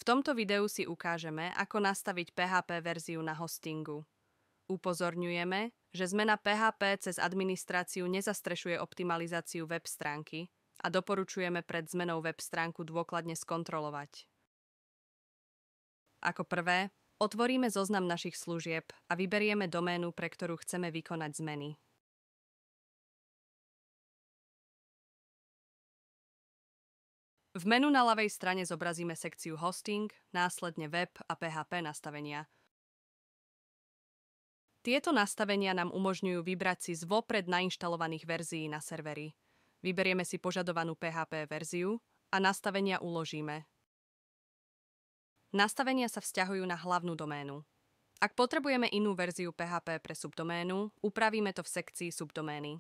tomto videu si ukážeme, ako nastaviť PHP verziu na hostingu. Upozorňujeme, že zmena PHP cez administráciu nezastrešuje optimalizáciu web stránky a doporučujeme pred zmenou web stránku dôkladne skontrolovať. Ako prvé, otvoríme zoznam našich služieb a vyberieme doménu, pre ktorú chceme vykonať zmeny. V menu na ľavej strane zobrazíme sekciu Hosting, následne Web a PHP nastavenia. Tieto nastavenia nám umožňujú vybrať si z vopred nainštalovaných verzií na serveri. Vyberieme si požadovanú PHP verziu a nastavenia uložíme. Nastavenia sa vzťahujú na hlavnú doménu. Ak potrebujeme inú verziu PHP pre subdoménu, upravíme to v sekcii Subdomény.